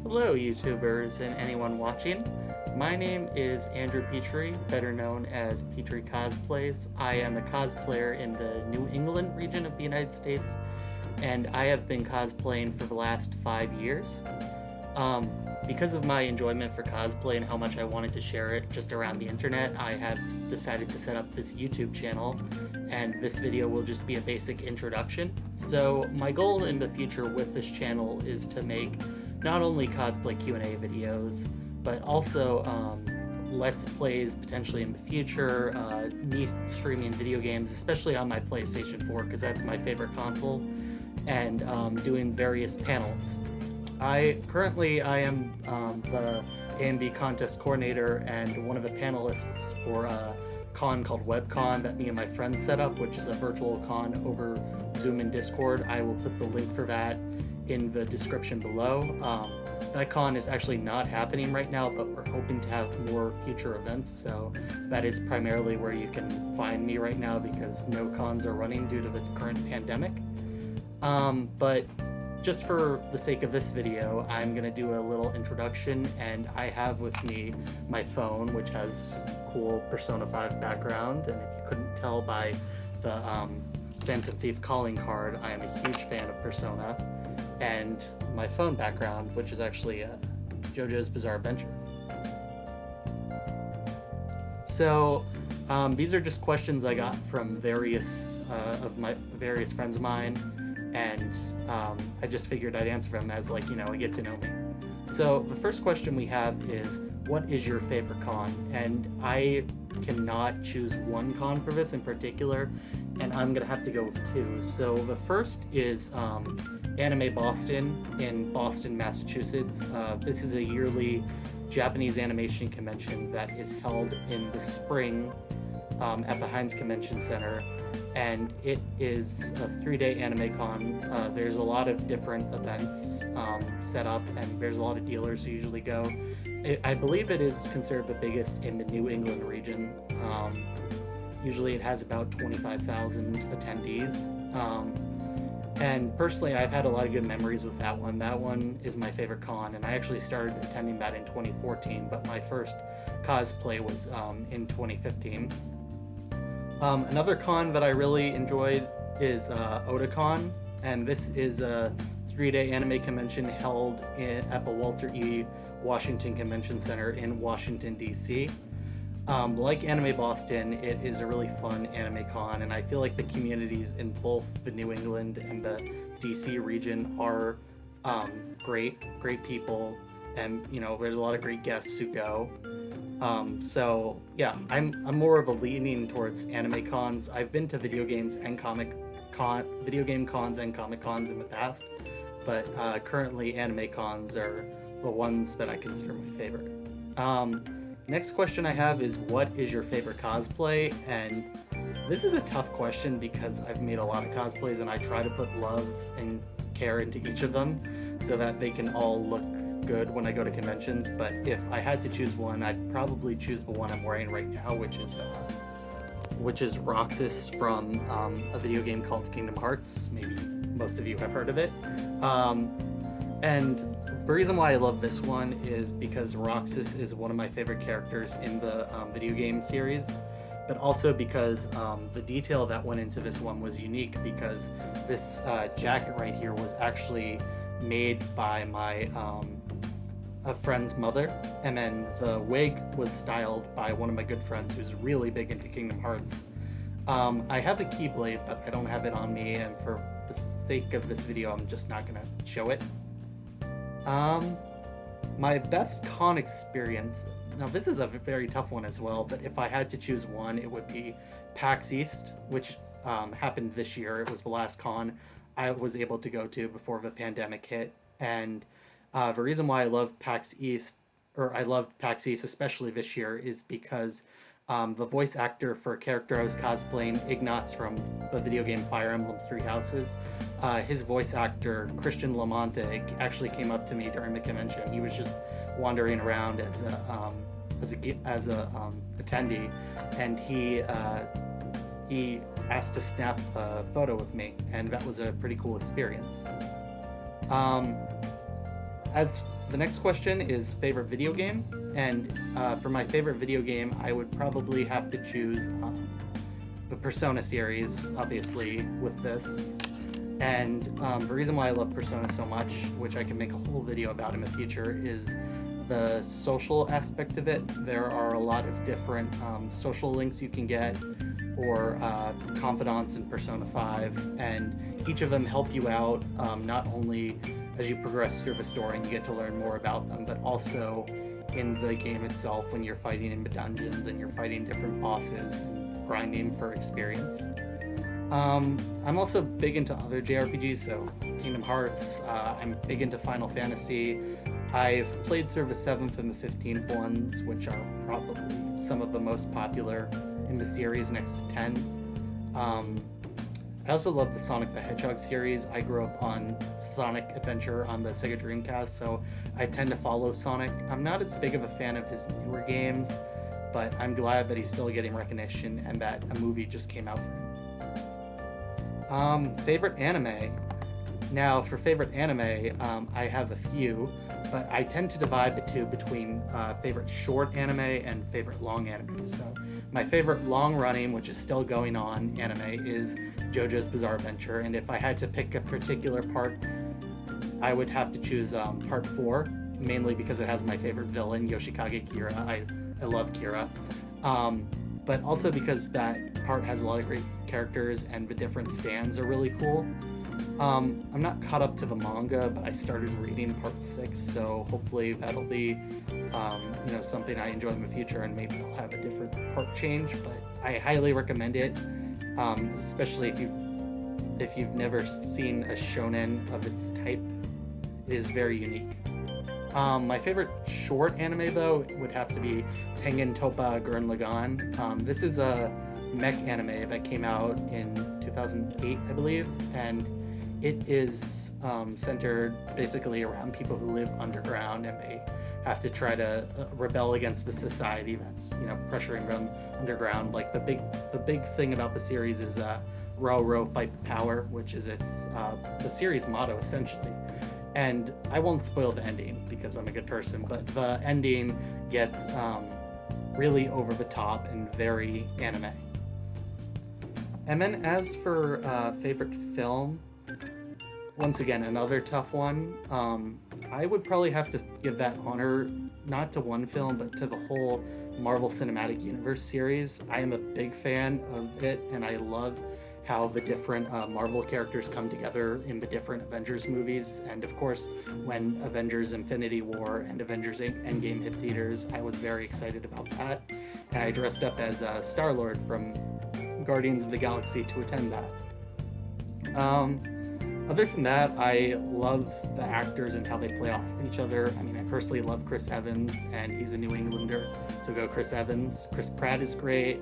Hello, YouTubers and anyone watching. My name is Andrew Petrie, better known as Petrie Cosplays. I am a cosplayer in the New England region of the United States, and I have been cosplaying for the last 5 years. Because of my enjoyment for cosplay and how much I wanted to share it just around the internet, I have decided to set up this YouTube channel, and this video will just be a basic introduction. So my goal in the future with this channel is to make not only cosplay Q&A videos, but also Let's Plays potentially in the future, me streaming video games, especially on my PlayStation 4, because that's my favorite console, and doing various panels. I am the A&B contest coordinator and one of the panelists for a con called WebCon that me and my friends set up, which is a virtual con over Zoom and Discord. I will put the link for that in the description below. That con is actually not happening right now, but we're hoping to have more future events, so that is primarily where you can find me right now because no cons are running due to the current pandemic. But just for the sake of this video, I'm going to do a little introduction, and I have with me my phone, which has cool Persona 5 background, and if you couldn't tell by the Phantom Thief calling card, I am a huge fan of Persona, and my phone background, which is actually JoJo's Bizarre Adventure. So these are just questions I got from various friends of mine, and I just figured I'd answer them as, like, a get to know me. So the first question we have is, what is your favorite con? And I cannot choose one con for this in particular, and I'm gonna have to go with two. So the first is Anime Boston in Boston, Massachusetts. This is a yearly Japanese animation convention that is held in the spring at the Heinz Convention Center, and it is a 3-day anime con. There's a lot of different events set up, and there's a lot of dealers who usually go. I believe it is considered the biggest in the New England region. Usually it has about 25,000 attendees. And personally, I've had a lot of good memories with that one. That one is my favorite con, and I actually started attending that in 2014, but my first cosplay was in 2015. Another con that I really enjoyed is Otakon, and this is a 3-day anime convention held at the Walter E. Washington Convention Center in Washington, D.C. Like Anime Boston, it is a really fun anime con, and I feel like the communities in both the New England and the DC region are great people, and there's a lot of great guests who go. So yeah, I'm more of a leaning towards anime cons. I've been to video game cons and comic cons in the past, but currently anime cons are the ones that I consider my favorite. Next question I have is, what is your favorite cosplay? And this is a tough question because I've made a lot of cosplays, and I try to put love and care into each of them so that they can all look good when I go to conventions. But if I had to choose one, I'd probably choose the one I'm wearing right now, which is Roxas from a video game called Kingdom Hearts. Maybe most of you have heard of it. And the reason why I love this one is because Roxas is one of my favorite characters in the video game series, but also because the detail that went into this one was unique, because this jacket right here was actually made by my a friend's mother, and then the wig was styled by one of my good friends who's really big into Kingdom Hearts. I have a Keyblade, but I don't have it on me, and for the sake of this video, I'm just not gonna show it. My best con experience, now this is a very tough one as well, but if I had to choose one, it would be PAX East, which happened this year. It was the last con I was able to go to before the pandemic hit, and the reason why I love PAX East, or I loved PAX East especially this year, is because the voice actor for a character I was cosplaying, Ignatz from the video game Fire Emblem Three Houses, his voice actor, Christian Lamonte, actually came up to me during the convention. He was just wandering around as a attendee, and he asked to snap a photo with me, and that was a pretty cool experience. As the next question is favorite video game, and for my favorite video game, I would probably have to choose the Persona series, obviously, with this. And the reason why I love Persona so much, which I can make a whole video about in the future, is the social aspect of it. There are a lot of different social links you can get, or confidants in Persona 5, and each of them help you out, not only as you progress through the story and you get to learn more about them, but also in the game itself when you're fighting in the dungeons and you're fighting different bosses and grinding for experience. I'm also big into other JRPGs, so Kingdom Hearts, I'm big into Final Fantasy. I've played through the 7th and the 15th ones, which are probably some of the most popular in the series next to 10. I also love the Sonic the Hedgehog series. I grew up on Sonic Adventure on the Sega Dreamcast, so I tend to follow Sonic. I'm not as big of a fan of his newer games, but I'm glad that he's still getting recognition and that a movie just came out for him. Favorite anime? Now, for favorite anime, I have a few, but I tend to divide the two between favorite short anime and favorite long anime. So my favorite long-running, which is still going on, anime is JoJo's Bizarre Adventure, and if I had to pick a particular part, I would have to choose part 4, mainly because it has my favorite villain, Yoshikage Kira. I love Kira. But also because that part has a lot of great characters and the different stands are really cool. I'm not caught up to the manga, but I started reading part 6, so hopefully that'll be something I enjoy in the future, and maybe I'll have a different part change, but I highly recommend it, especially if you've never seen a shonen of its type. It is very unique. My favorite short anime, though, would have to be Tengen Toppa Gurren Lagann. This is a mech anime that came out in 2008, I believe, and it is centered basically around people who live underground, and they have to try to rebel against the society that's pressuring them underground. Like the big thing about the series is row row fight the power, which is the series motto essentially. And I won't spoil the ending because I'm a good person, but the ending gets really over the top and very anime. And then as for favorite film, once again, another tough one. I would probably have to give that honor not to one film, but to the whole Marvel Cinematic Universe series. I am a big fan of it, and I love how the different Marvel characters come together in the different Avengers movies. And of course, when Avengers Infinity War and Avengers Endgame hit theaters, I was very excited about that. And I dressed up as Star-Lord from Guardians of the Galaxy to attend that. Other than that, I love the actors and how they play off each other. I mean, I personally love Chris Evans, and he's a New Englander, so go Chris Evans. Chris Pratt is great.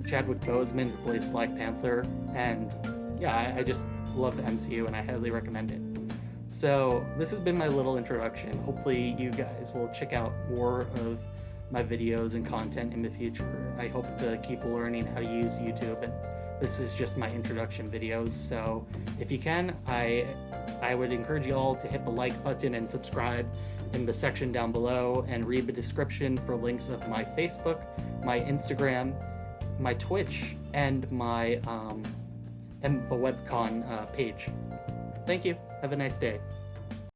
Chadwick Boseman, who plays Black Panther, and yeah, I just love the MCU, and I highly recommend it. So this has been my little introduction. Hopefully you guys will check out more of my videos and content in the future. I hope to keep learning how to use YouTube, and this is just my introduction videos. So if you can, I would encourage you all to hit the like button and subscribe in the section down below, and read the description for links of my Facebook, my Instagram, my Twitch, and my the webcon page. Thank you. Have a nice day.